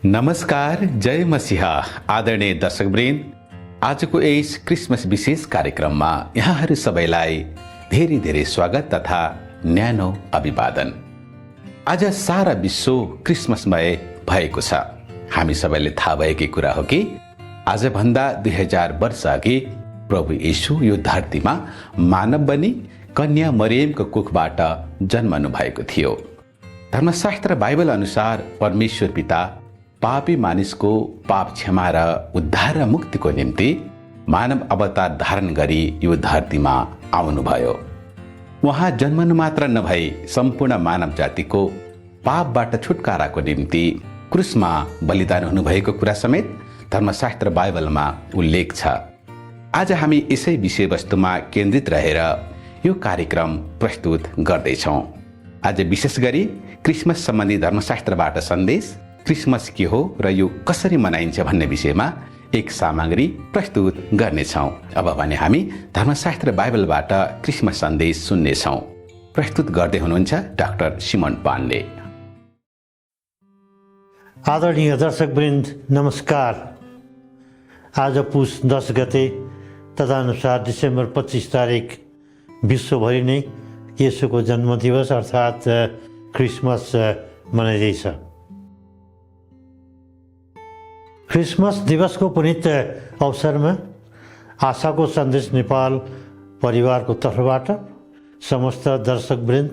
नमस्कार, जय मसीहा आदरणीय दर्शकवृन्द, आजको यस क्रिसमस विशेष कार्यक्रममा यहाँहरू सबैलाई धेरै धेरै स्वागत तथा न्यानो अभिवादन। आज सारा विश्व क्रिसमसमय भएको छ। हामी सबैले थाहा भएकै कुरा हो कि आजभन्दा 2000 वर्ष अघि प्रभु येशू यो धरतीमा मानव बनी कन्या मरियमको कुखबाट जन्मनु भएको थियो। धर्मशास्त्र बाइबल अनुसार परमेश्वर पिता पापी मानिसको पाप क्षमा र उद्धार र मुक्तिको निम्ति मानव अवतार धारण गरी यो धरतीमा आउनुभयो। उहाँ जन्मनु मात्र नभई सम्पूर्ण मानव जातिको पापबाट छुटकाराको निम्ति क्रुसमा बलिदान हुनुभएको कुरा समेत धर्मशास्त्र बाइबलमा उल्लेख छ। आज हामी यसै विषयवस्तुमा केन्द्रित रहेर यो कार्यक्रम प्रस्तुत गर्दैछौँ। आज विशेष गरी क्रिसमस सम्बन्धी धर्मशास्त्रबाट सन्देश, क्रिसमस के हो र यो कसरी मनाइन्छ भन्ने विषयमा एक सामग्री प्रस्तुत गर्नेछौँ। अब भने हामी धर्मशास्त्र बाइबलबाट क्रिसमस सन्देश सुन्नेछौँ। प्रस्तुत गर्दै हुनुहुन्छ डाक्टर सिमन पाण्डे। आदरणीय दर्शकवृन्द, नमस्कार। आज पुस 10 गते तदनुसार डिसेम्बर 25 तारिक विश्वभरि नै येशूको जन्मदिवस अर्थात् क्रिसमस मनाइँदैछ। क्रिसमस दिवसको पुनित अवसरमा आशाको सन्देश नेपाल परिवारको तर्फबाट समस्त दर्शकवृन्द,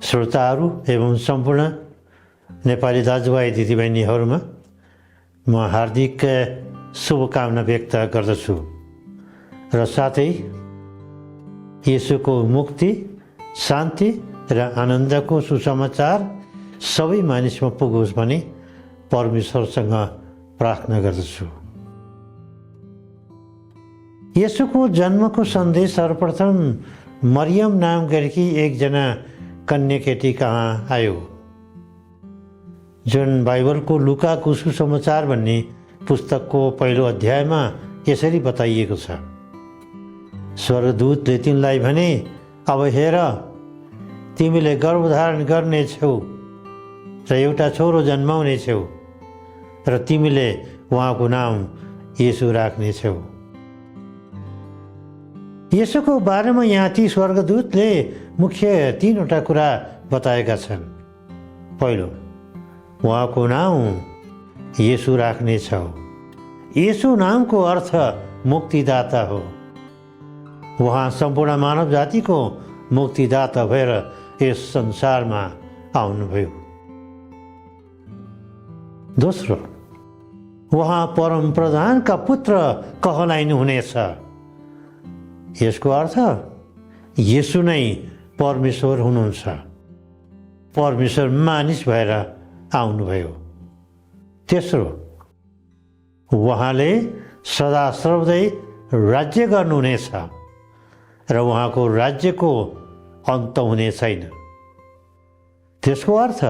श्रोताहरू एवं सम्पूर्ण नेपाली दाजुभाइ दिदीबहिनीहरूमा म हार्दिक शुभकामना व्यक्त गर्दछु र साथै येशूको मुक्ति, शान्ति र आनन्दको सुसमाचार सबै मानिसमा पुगोस् भनी परमेश्वरसँग प्रार्थना गर्दछु। येशूको जन्मको सन्देश सर्वप्रथम मरियम नाम गरेकी एकजना कन्या केटी कहाँ आयो, जुन बाइबलको लुकाको सुसमाचार भन्ने पुस्तकको पहिलो अध्यायमा यसरी बताइएको छ। स्वर्गदूतले तिनलाई भने, अब हेर, तिमीले गर्भधारण गर्नेछौ र एउटा छोरो जन्माउनेछौ र तिमीले उहाँको नाम येशू राख्नेछौ। येशूको बारेमा यहाँ ती स्वर्गदूतले मुख्य 3वटा कुरा बताएका छन्। पहिलो, उहाँको नाम येशू राख्नेछौ। येशू नामको अर्थ मुक्तिदाता हो। उहाँ सम्पूर्ण मानव जातिको मुक्तिदाता भएर यस संसारमा आउनुभयो। दोस्रो, उहाँ परम प्रधानका पुत्र कहलाइनुहुनेछ। यसको अर्थ येशू नै परमेश्वर हुनुहुन्छ। परमेश्वर मानिस भएर आउनुभयो। तेस्रो, उहाँले सदा सर्वदै राज्य गर्नुहुनेछ र उहाँको राज्यको अन्त हुने छैन। त्यसको अर्थ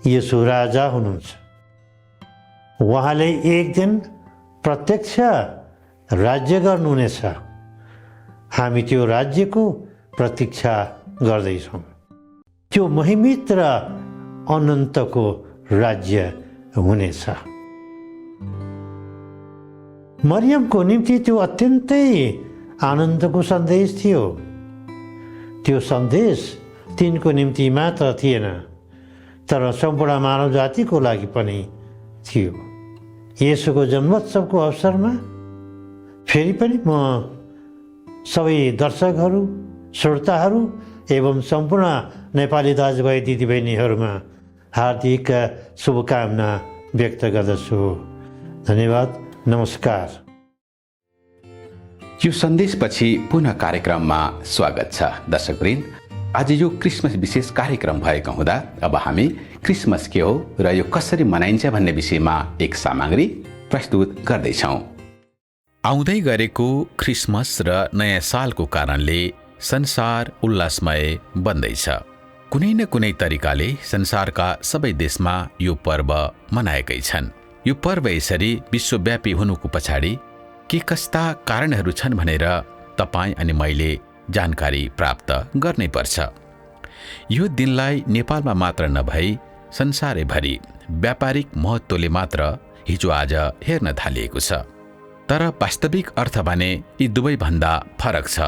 येशू राजा हुनुहुन्छ। उहाँले एक दिन प्रत्यक्ष राज्य गर्नुहुनेछ। हामी त्यो राज्यको प्रतीक्षा गर्दैछौँ। त्यो महिमित र अनन्तको राज्य हुनेछ। मरियमको निम्ति त्यो अत्यन्तै आनन्दको सन्देश थियो। त्यो सन्देश तिनको निम्ति मात्र थिएन, तर सम्पूर्ण मानव जातिको लागि पनि थियो। येशूको जन्मोत्सवको अवसरमा फेरि पनि म सबै दर्शकहरू, श्रोताहरू एवं सम्पूर्ण नेपाली दाजुभाइ दिदीबहिनीहरूमा हार्दिक शुभकामना व्यक्त गर्दछु। धन्यवाद, नमस्कार। यो सन्देशपछि पुनः कार्यक्रममा स्वागत छ। दर्शकवृन्द, आज यो क्रिसमस विशेष कार्यक्रम भएको हुँदा अब हामी क्रिसमस के हो र यो कसरी मनाइन्छ भन्ने विषयमा एक सामग्री प्रस्तुत गर्दैछौँ। आउँदै गरेको क्रिसमस र नयाँ सालको कारणले संसार उल्लासमय बन्दैछ। कुनै न कुनै तरिकाले संसारका सबै देशमा यो पर्व मनाएकै छन्। यो पर्व यसरी विश्वव्यापी हुनुको पछाडि के कस्ता कारणहरू छन् भनेर तपाईँ अनि मैले जानकारी प्राप्त गर्नै पर्छ। यो दिनलाई नेपालमा मात्र नभई संसारैभरि व्यापारिक महत्त्वले मात्र हिजो आज हेर्न थालिएको छ, तर वास्तविक अर्थ भने यी दुवैभन्दा फरक छ।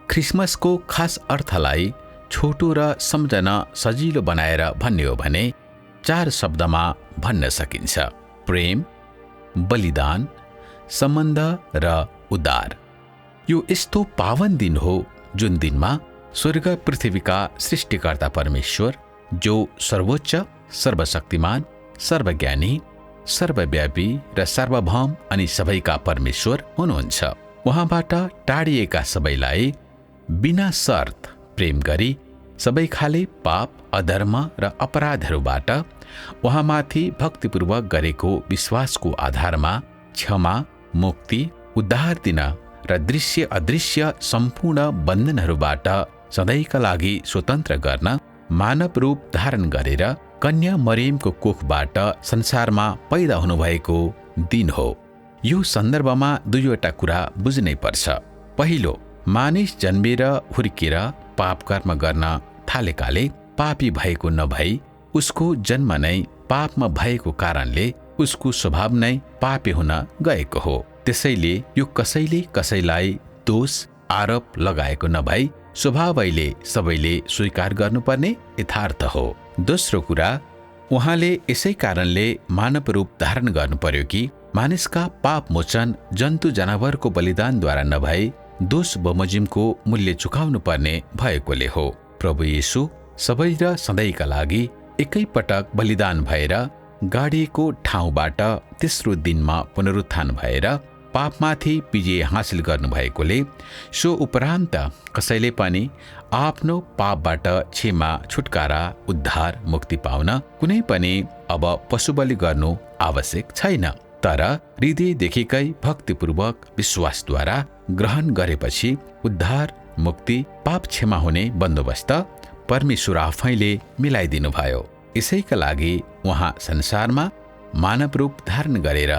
क्रिसमसको खास अर्थलाई छोटो र सम्झन सजिलो बनाएर भन्ने हो भने 4 शब्दमा भन्न सकिन्छ: प्रेम, बलिदान, सम्बन्ध र उद्धार। यो यस्तो पावन दिन हो जुन दिनमा स्वर्ग पृथ्वीका सृष्टिकर्ता परमेश्वर, जो सर्वोच्च, सर्वशक्तिमान, सर्वज्ञानी, सर्वव्यापी र सार्वभौम अनि सबैका परमेश्वर हुनुहुन्छ, उहाँबाट टाढिएका सबैलाई बिना शर्त प्रेम गरी सबै खाले पाप, अधर्म र अपराधहरूबाट उहाँमाथि भक्तिपूर्वक गरेको विश्वासको आधारमा क्षमा, मुक्ति, उद्धार दिन र दृश्य अदृश्य सम्पूर्ण बन्धनहरूबाट सधैँका लागि स्वतन्त्र गर्न मानव रूप धारण गरेर कन्या मरियमको कोखबाट संसारमा पैदा हुनुभएको दिन हो। यो सन्दर्भमा दुईवटा कुरा बुझ्नै पर्छ। पहिलो, मानिस जन्मेर हुर्केर पाप कर्म गर्न थालेकाले पापी भएको नभई उसको जन्म नै पापमा भएको कारणले उसको स्वभाव नै पापी हुन गएको हो। त्यसैले यो कसैले कसैलाई दोष आरोप लगाएको नभई स्वभावैले सबैले स्वीकार गर्नुपर्ने यथार्थ हो। दोस्रो कुरा, उहाँले यसै कारणले मानव रूप धारण गर्नु पर्यो कि मानिसका पाप मोचन जन्तु जनावरको बलिदानद्वारा नभई दोष बमोजिमको मूल्य चुकाउनु पर्ने भएकोले हो। प्रभु येशू सबै र सधैँका लागि एकैपटक बलिदान भएर गाडिएको ठाउँबाट तेस्रो दिनमा पुनरुत्थान भएर पापमाथि विजय हासिल गर्नुभएकोले सो उपरान्त कसैले पनि आफ्नो पापबाट क्षमा, छुटकारा, उद्धार, मुक्ति पाउन कुनै पनि अब पशुबलि गर्नु आवश्यक छैन। तर हृदयदेखिकै भक्तिपूर्वक विश्वासद्वारा ग्रहण गरेपछि उद्धार, मुक्ति, पाप क्षमा हुने बन्दोबस्त परमेश्वर आफैले मिलाइदिनु भयो। यसैका लागि उहाँ संसारमा मानव रूप धारण गरेर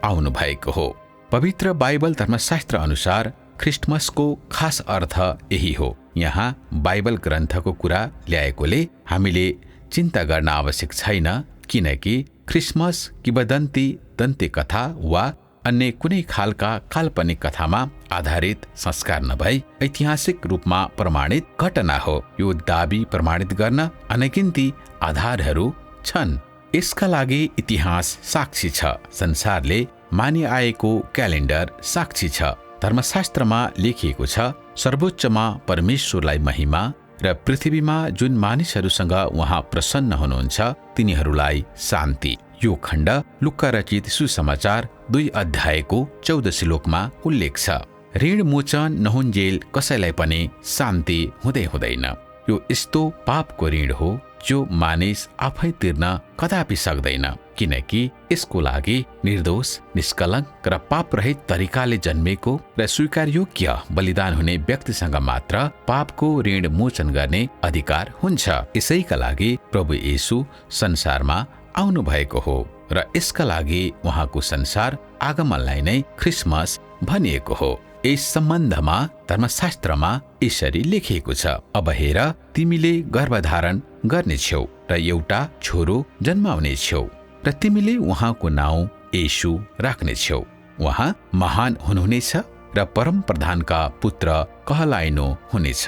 आउनु भएको हो। पवित्र बाइबल धर्मशास्त्र अनुसार क्रिसमसको खास अर्थ यही हो। यहाँ बाइबल ग्रन्थको कुरा ल्याएकोले हामीले चिन्ता गर्न आवश्यक छैन, किनकि क्रिसमस किंवदन्ती, दन्ते कथा वा अन्य कुनै खालका काल्पनिक कथामा आधारित संस्कार नभई ऐतिहासिक रूपमा प्रमाणित घटना हो। यो दाबी प्रमाणित गर्न अनगिन्ती आधारहरू छन्। यसका लागि इतिहास साक्षी छ, संसारले मानिआएको क्यालेन्डर साक्षी छ, धर्मशास्त्रमा लेखिएको छ, सर्वोच्चमा परमेश्वरलाई महिमा र पृथ्वीमा जुन मानिसहरूसँग उहाँ प्रसन्न हुनुहुन्छ तिनीहरूलाई शान्ति। यो खण्ड लुक्का रचित सुसमाचार 2 अध्यायको 14 श्लोकमा उल्लेख छ। ऋण मोचन नहुन्जेल कसैलाई पनि शान्ति हुँदैन। यो यस्तो पापको ऋण हो जो मानिस आफै तिर्न कदापि सक्दैन, किनकि यसको लागि निर्दोष, निष्कलङ्क र पापरहित तरिकाले जन्मेको र स्वीकारयोग्य बलिदान हुने व्यक्तिसँग मात्र पापको ऋण मोचन गर्ने अधिकार हुन्छ। यसैका लागि प्रभु येशू संसारमा आउनु भएको हो र यसका लागि उहाँको संसार आगमनलाई नै क्रिसमस भनिएको हो। यस सम्बन्धमा धर्मशास्त्रमा यसरी लेखिएको छ, अब हेर तिमीले गर्भधारण गर्नेछौ र एउटा छोरो जन्माउनेछौ र तिमीले उहाँको नाउँ येशू राख्नेछौ। उहाँ महान हुनुहुनेछ र परम प्रधानका पुत्र कहलाइनु हुनेछ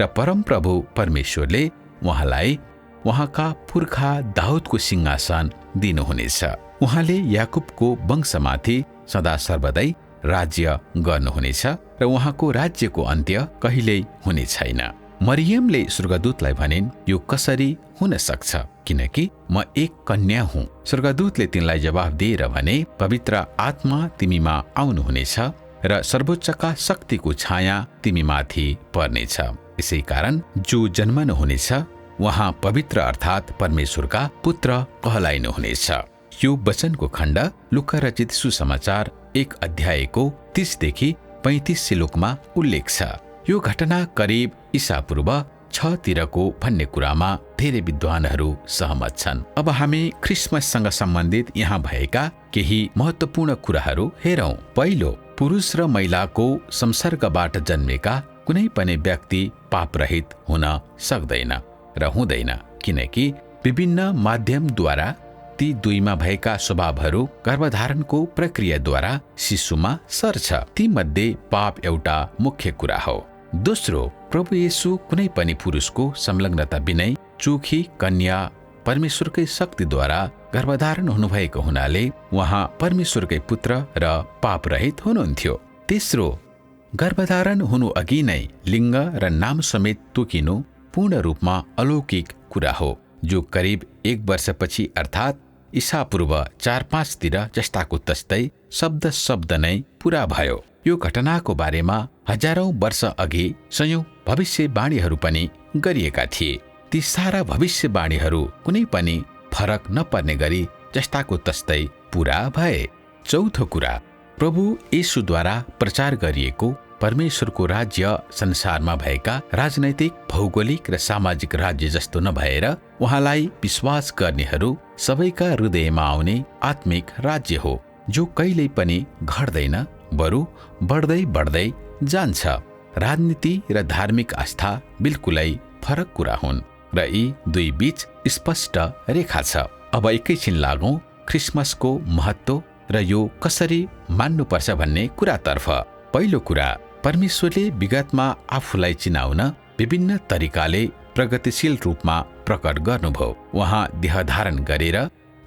र परम प्रभु परमेश्वरले उहाँलाई उहाँका पुर्खा दाउदको सिंहासन दिनुहुनेछ। उहाँले याकुबको वंशमाथि सदा सर्वदै राज्य गर्नुहुनेछ र उहाँको राज्यको अन्त्य कहिल्यै हुने छैन। मरियमले स्वर्गदूतलाई भनिन्, यो कसरी हुन सक्छ, किनकि म एक कन्या हुँ। स्वर्गदूतले तिनलाई जवाफ दिएर भने, पवित्र आत्मा तिमीमा आउनुहुनेछ र सर्वोच्चका शक्तिको छाया तिमीमाथि पर्नेछ। यसै कारण जो जन्मनुहुनेछ उहाँ पवित्र अर्थात् परमेश्वरका पुत्र कहलाइनुहुनेछ। यो वचनको खण्ड लुका रचित सुसमाचार 1 अध्यायको 30 देखि 35 श्लोकमा उल्लेख छ। यो घटना करिब ईसा पूर्व 6 तिरको भन्ने कुरामा धेरै विद्वानहरू सहमत छन्। अब हामी क्रिसमससँग सम्बन्धित यहाँ भएका केही महत्त्वपूर्ण कुराहरू हेरौं। पहिलो, पुरुष र महिलाको संसर्गबाट जन्मेका कुनै पनि व्यक्ति पापरहित हुन सक्दैन र हुँदैन, किनकि विभिन्न माध्यमद्वारा ती दुईमा भएका स्वभावहरू गर्भधारणको प्रक्रियाद्वारा शिशुमा सर्छ। ती मध्ये पाप एउटा मुख्य कुरा हो। दोस्रो, प्रभु येशू कुनै पनि पुरुषको संलग्नता बिनै चोखी कन्या परमेश्वरकै शक्तिद्वारा गर्भधारण हुनुभएको हुनाले उहाँ परमेश्वरकै पुत्र र पाप रहित हुनुहुन्थ्यो। तेस्रो, गर्भधारण हुनु अघि नै लिङ्ग र नाम समेत तोकिनु पूर्ण रूपमा अलौकिक कुरा हो, जो करिब 1 वर्षपछि अर्थात् ईसापूर्व 4-5 तिर जस्ताको तस्तै शब्द नै पूरा भयो। यो घटनाको बारेमा हजारौं वर्ष अघि सयौं भविष्यवाणीहरू पनि गरिएका थिए। ती सारा भविष्यवाणीहरू कुनै पनि फरक नपर्ने गरी जस्ताको तस्तै पूरा भए। चौथो कुरा, प्रभु येशूद्वारा प्रचार गरिएको परमेश्वरको राज्य संसारमा भएका राजनैतिक, भौगोलिक र सामाजिक राज्य जस्तो नभएर उहाँलाई विश्वास गर्नेहरू सबैका हृदयमा आउने आत्मिक राज्य हो, जो कहिल्यै पनि घट्दैन, बरु बढ्दै बढ्दै जान्छ। राजनीति र धार्मिक आस्था बिल्कुलै फरक कुरा हुन् र यी दुई बीच स्पष्ट रेखा छ। अब एकैछिन लागौं क्रिसमसको महत्व र यो कसरी मान्नुपर्छ भन्ने कुरातर्फ। पहिलो कुरा, परमेश्वरले विगतमा आफूलाई चिनाउन विभिन्न तरिकाले प्रगतिशील रूपमा प्रकट गर्नुभयो। उहाँ देह धारण गरेर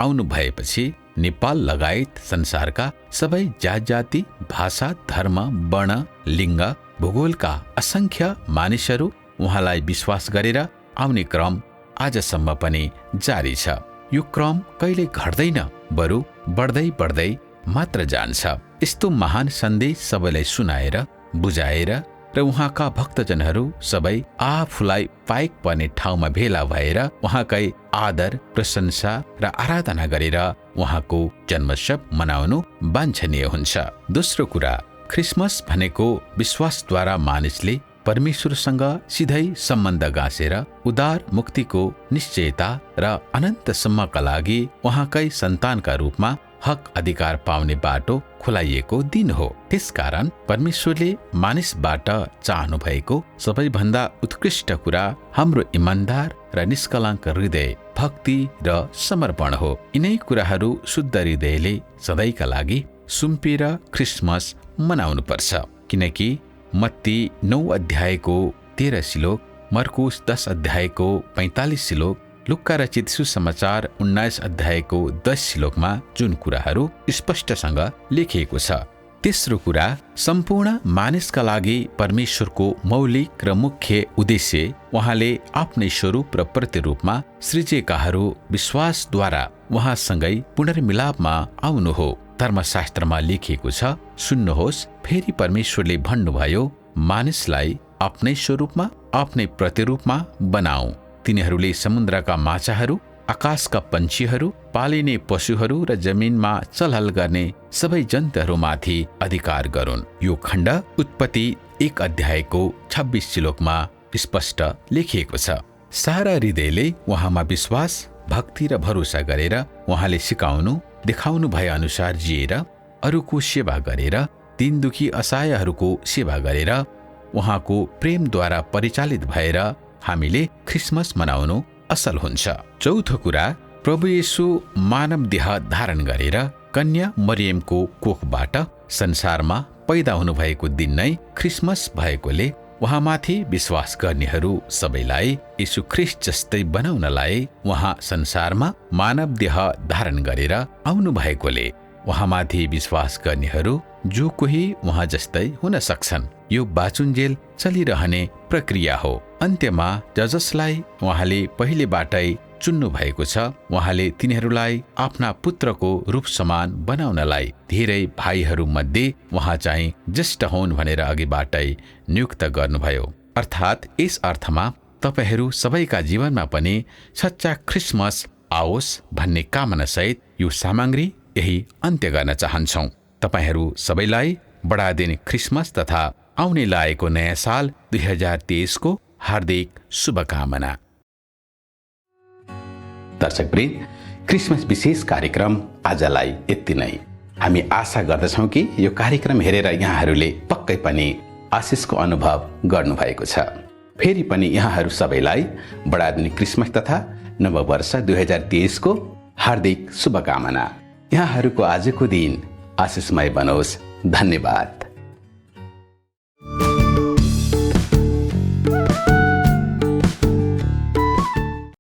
आउनु भएपछि नेपाल लगायत संसारका सबै जात-जाति, भाषा, धर्म, वर्ण, लिङ्ग, भूगोलका असंख्य मानिसहरू उहाँलाई विश्वास गरेर आउने क्रम आजसम्म पनि जारी छ। यो क्रम कहिले घट्दैन, बरु बढ्दै बढ्दै मात्र जान्छ। यस्तो महान सन्देश सबैलाई सुनाएर, बुझाएर र उहाँका भक्तजनहरू सबै आफूलाई पाइक पर्ने ठाउँमा भेला भएर उहाँकै आदर, प्रशंसा र आराधना गरेर उहाँको जन्मोत्सव मनाउनु वाञ्छनीय हुन्छ। दोस्रो कुरा, क्रिसमस भनेको विश्वासद्वारा मानिसले परमेश्वरसँग सिधै सम्बन्ध गाँसेर उदार मुक्तिको निश्चयता र अनन्तसम्मका लागि उहाँकै सन्तानका रूपमा हक अधिकार पाउने बाटो खुलाइएको दिन हो। त्यसकारण परमेश्वरले मानिसबाट चाहनु भएको सबैभन्दा उत्कृष्ट कुरा हाम्रो इमानदार र निष्कलङ्क हृदय, भक्ति र समर्पण हो। यिनै कुराहरू शुद्ध हृदयले सधैँका लागि सुम्पिएर क्रिसमस मनाउनुपर्छ, किनकि मत्ती 9 अध्यायको 13 श्लोक, मर्कुस 10 अध्यायको 45 श्लोक, लुक्का रचित सुसमाचार 19 अध्यायको 10 श्लोकमा जुन कुराहरू स्पष्टसँग लेखिएको छ। तेस्रो कुरा, सम्पूर्ण मानिसका लागि परमेश्वरको मौलिक र मुख्य उद्देश्य उहाँले आफ्नै स्वरूप र प्रतिरूपमा सृजिएकाहरू विश्वासद्वारा उहाँसँगै पुनर्मिलापमा आउनु हो। धर्मशास्त्रमा लेखिएको छ, सुन्नुहोस्, फेरि परमेश्वरले भन्नुभयो, मानिसलाई आफ्नै स्वरूपमा, आफ्नै प्रतिरूपमा बनाऊ। तिनीहरूले समुद्रका माछाहरू, आकाशका पन्छीहरू, पालिने पशुहरू र जमिनमा चलहल गर्ने सबै जन्तुहरूमाथि अधिकार गरून्। यो खण्ड उत्पत्ति 1 अध्यायको 26 श्लोकमा स्पष्ट लेखिएको छ। सारा हृदयले उहाँमा विश्वास, भक्ति र भरोसा गरेर उहाँले सिकाउनु, देखाउनु भए अनुसार जिएर, अरूको सेवा गरेर, दीन दुखी असहायहरूको सेवा गरेर, उहाँको प्रेमद्वारा परिचालित भएर हामीले क्रिसमस मनाउनु असल हुन्छ। चौथो कुरा, प्रभु येशू मानव देह धारण गरेर कन्या मरियमको कोखबाट संसारमा पैदा हुनुभएको दिन नै क्रिसमस भएकोले उहाँमाथि विश्वास गर्नेहरू सबैलाई येशू ख्रीष्ट जस्तै बनाउनलाई उहाँ संसारमा मानव देह धारण गरेर आउनु भएकोले उहाँमाथि विश्वास गर्नेहरू जो कोही उहाँ जस्तै हुन सक्छन्। यो बाचुन्जेल चलिरहने प्रक्रिया हो। अन्त्यमा जसलाई उहाँले पहिलेबाटै चुन्नु भएको छ, उहाँले तिनीहरूलाई आफ्ना पुत्रको रूप समान बनाउनलाई धेरै भाइहरू मध्ये उहाँ चाहिँ ज्येष्ठ हुन् भनेर अघिबाटै नियुक्त गर्नुभयो। अर्थात् यस अर्थमा तपाईहरू सबैका जीवनमा पनि सच्चा क्रिसमस आओस् भन्ने कामना सहित यो सामग्री यही अन्त्य गर्न चाहन्छौँ। तपाईहरू सबैलाई बढादिन क्रिसमस तथा आउने लागेको नयाँ साल 2023 को हार्दिक शुभकामना। दर्शकवृन्द, क्रिसमस विशेष कार्यक्रम आजलाई यति नै। हामी आशा गर्दछौँ कि यो कार्यक्रम हेरेर यहाँहरूले पक्कै पनि आशिषको अनुभव गर्नुभएको छ। फेरि पनि यहाँहरू सबैलाई बढादिन क्रिसमस तथा नववर्ष 2023 को हार्दिक शुभकामना। यहाँहरूको आजको दिन आशिषमय बनोस्। धन्यवाद।